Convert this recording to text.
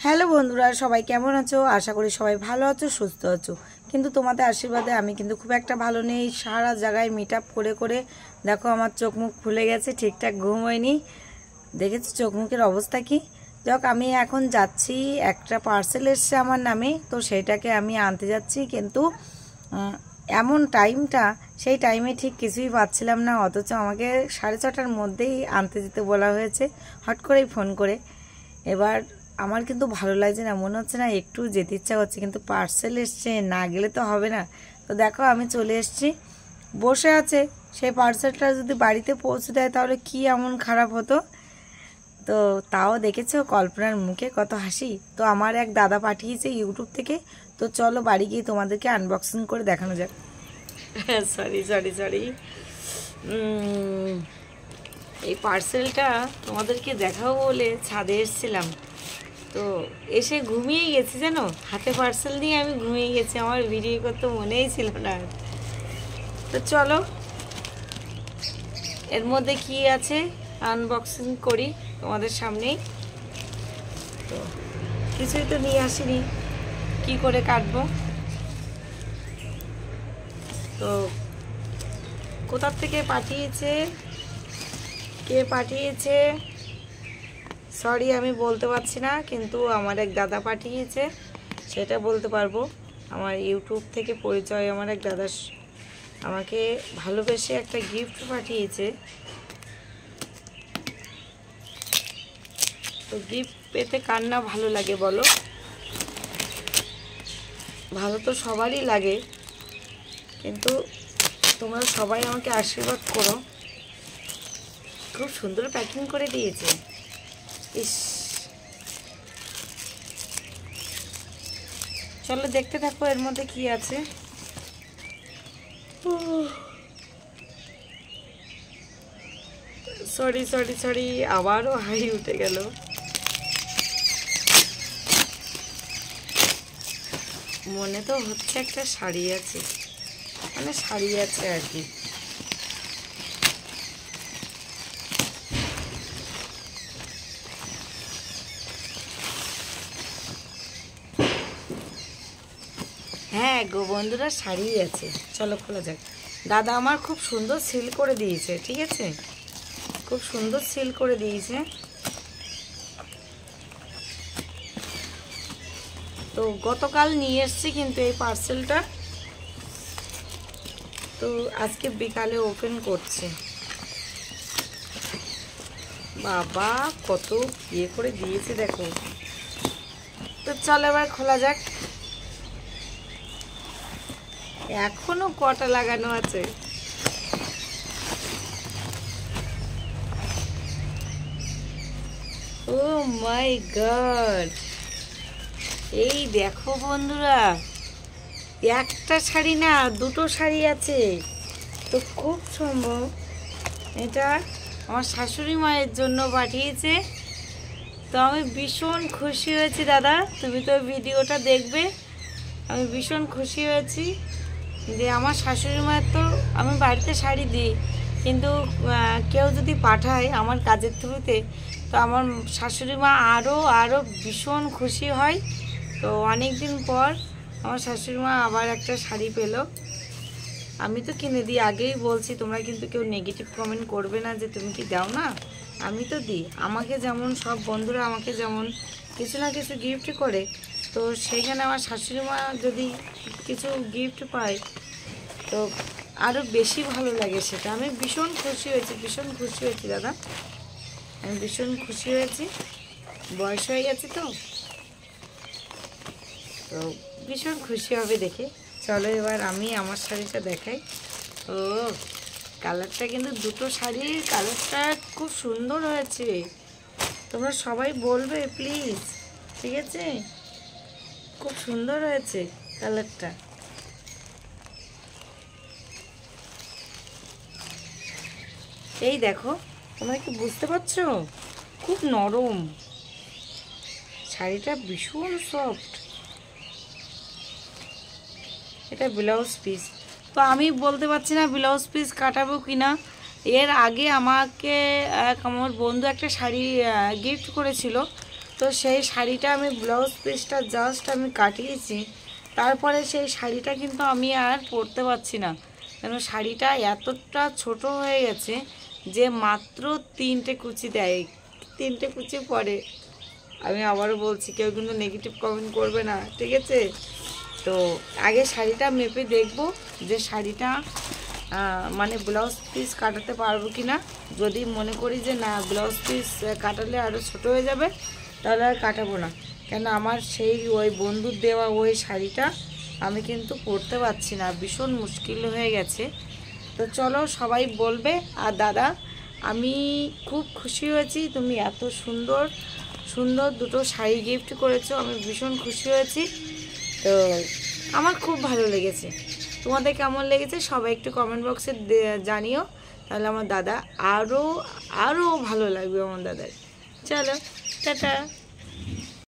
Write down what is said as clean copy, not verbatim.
Hello বন্ধুরা, সবাই কেমন আছো? আশা করি সবাই ভালো আছো, সুস্থ আছো। কিন্তু তোমাদের আশীর্বাদে আমি কিন্তু খুব একটা ভালো নেই। সারা জায়গায় মিট আপ করে করে দেখো আমার চোখ মুখ ফুলে গেছে, ঠিকঠাক ঘুম হয়নি। দেখেছো চোখ মুখের অবস্থা কি? যাক, আমি এখন যাচ্ছি, একটা পার্সেল এসছে আমার নামে, তো সেইটাকে আমি আনতে যাচ্ছি। কিন্তু এমন টাইমটা, সেই টাইমে ঠিক কিছুই পাচ্ছিলাম না, অথচ আমাকে 6:30টার মধ্যেই আনতে যেতে বলা হয়েছে হট করেই ফোন করে। এবার আমার কিন্তু ভালো লাগছে না, মনে হচ্ছে না একটু যেতে ইচ্ছা করছে, কিন্তু পার্সেল এসছে, না গেলে তো হবে না। তো দেখো আমি চলে এসেছি, বসে আছে। সেই পার্সেলটা যদি বাড়িতে পৌঁছে দেয় তাহলে কি এমন খারাপ হতো। তো তাও দেখেছো কল্পনার মুখে কত হাসি। তো আমার এক দাদা পাঠিয়েছে ইউটিউব থেকে, তো চলো বাড়ি গিয়ে তোমাদেরকে আনবক্সিং করে দেখানো যাক। সরি সরি সরি, এই পার্সেলটা তোমাদেরকে দেখাবো বলে ছাদে এসেছিলাম, তো এসে ঘুমিয়ে গেছি জানো। হাতে পার্সেল নিয়ে আমি ঘুমিয়ে গেছি, আমার ভিডিও করতে মনেই ছিল না। তো চলো এর মধ্যে কি আছে আনবক্সিং করি তোমাদের সামনেই। তো কিছুই তো নিয়ে আসিনি, কি করে কাটবো। তো কোথার থেকে পাঠিয়েছে, কে পাঠিয়েছে সরি আমি বলতে পারছি না, কিন্তু আমার এক দাদা পাঠিয়েছে, সেটা বলতে পারবো। আমার ইউটিউব থেকে পরিচয় আমার এক দাদা আমাকে ভালোবেসে একটা গিফট পাঠিয়েছে। তো গিফট পেতে কার না ভালো লাগে বলো? ভালো তো সবারই লাগে, কিন্তু তোমরা সবাই আমাকে আশীর্বাদ করো। খুব সুন্দর প্যাকিং করে দিয়েছে। ইস, চলো দেখতে থাকো এর মধ্যে কি আছে। সরি সরি সরি, আবারও হাই উঠে গেল। মনে তো হচ্ছে একটা শাড়ি আছে, মানে শাড়ি আছে আর কি। হ্যাঁ গো বন্ধুরা, শাড়ি আছে, চলো খোলা যাক। দাদা আমার খুব সুন্দর সিল করে দিয়েছে, ঠিক আছে, খুব সুন্দর সিল করে দিয়েছে। তো গতকাল নিয়ে এসছি কিন্তু এই পার্সেলটা, তো আজকে বিকালে ওপেন করছে। বাবা কত ইয়ে করে দিয়েছে দেখো। তো চলো এবার খোলা যাক। এখনো কটা লাগানো আছে। ও মাই গড, এই দেখো বন্ধুরা, একটা শাড়ি না দুটো শাড়ি আছে। তো খুব সম্ভব এটা আমার শাশুড়ি মায়ের জন্য পাঠিয়েছে। তো আমি ভীষণ খুশি হয়েছি দাদা, তুমি তো ভিডিওটা দেখবে। আমি ভীষণ খুশি হয়েছি যে আমার শাশুড়ি মায়ের, তো আমি বাড়িতে শাড়ি দিই, কিন্তু কেউ যদি পাঠায় আমার কাজের থ্রুতে, তো আমার শাশুড়ি মা আরও ভীষণ খুশি হয়। তো অনেক দিন পর আমার শাশুড়ি মা আবার একটা শাড়ি পেলো। আমি তো কিনে দিই, আগেই বলছি, তোমরা কিন্তু কেউ নেগেটিভ কমেন্ট করবে না যে তুমি কি দাও না। আমি তো দিই, আমাকে যেমন সব বন্ধুরা আমাকে যেমন কিছু না কিছু গিফট করে, তো সেইখানে আমার শাশুড়ি মা যদি কিছু গিফট পায় তো আরও বেশি ভালো লাগে সেটা। আমি ভীষণ খুশি হয়েছি, ভীষণ খুশি হয়েছি দাদা, আমি ভীষণ খুশি হয়েছি। বয়স হয়ে গেছে তো তো ভীষণ খুশি হবে দেখে। চলো এবার আমি আমার শাড়িটা দেখাই। ও কালারটা কিন্তু, দুটো শাড়ির কালারটা খুব সুন্দর হয়েছে, তোমরা সবাই বলবে প্লিজ, ঠিক আছে? খুব সুন্দর হয়েছে কালারটা। এই দেখো, তোমরা কি বুঝতে পারছো? খুব নরম শাড়িটা, ভীষণ সফট। এটা ব্লাউজ পিস, তো আমি বলতে পারছি না ব্লাউজ পিস কাটাবো কিনা। এর আগে আমাকে আমার বন্ধু একটা শাড়ি গিফট করেছিল, তো সেই শাড়িটা আমি ব্লাউজ পিসটা জাস্ট আমি কাটিয়েছি, তারপরে সেই শাড়িটা কিন্তু আমি আর পরতে পারছি না, কেন শাড়িটা এতটা ছোট হয়ে গেছে যে মাত্র 3টে কুচি দেয়, 3টে কুচি পরে। আমি আবারও বলছি, কেউ কিন্তু নেগেটিভ কমেন্ট করবে না, ঠিক আছে? তো আগে শাড়িটা মেপে দেখব যে শাড়িটা মানে ব্লাউজ পিস কাটাতে পারবো কি না। যদি মনে করি যে না ব্লাউজ পিস কাটালে আরও ছোটো হয়ে যাবে, তাহলে আর কাটাবো না, কেন আমার সেই ওই বন্ধুর দেওয়া ওই শাড়িটা আমি কিন্তু পরতে পারছি না, ভীষণ মুশকিল হয়ে গেছে। তো চলো, সবাই বলবে। আর দাদা, আমি খুব খুশি হয়েছি, তুমি এত সুন্দর সুন্দর দুটো শাড়ি গিফট করেছো, আমি ভীষণ খুশি হয়েছি। তো আমার খুব ভালো লেগেছে। তোমাদের কেমন লেগেছে সবাই একটু কমেন্ট বক্সে জানিও, তাহলে আমার দাদা আরও ভালো লাগবে আমার দাদার। চলো, টাটা।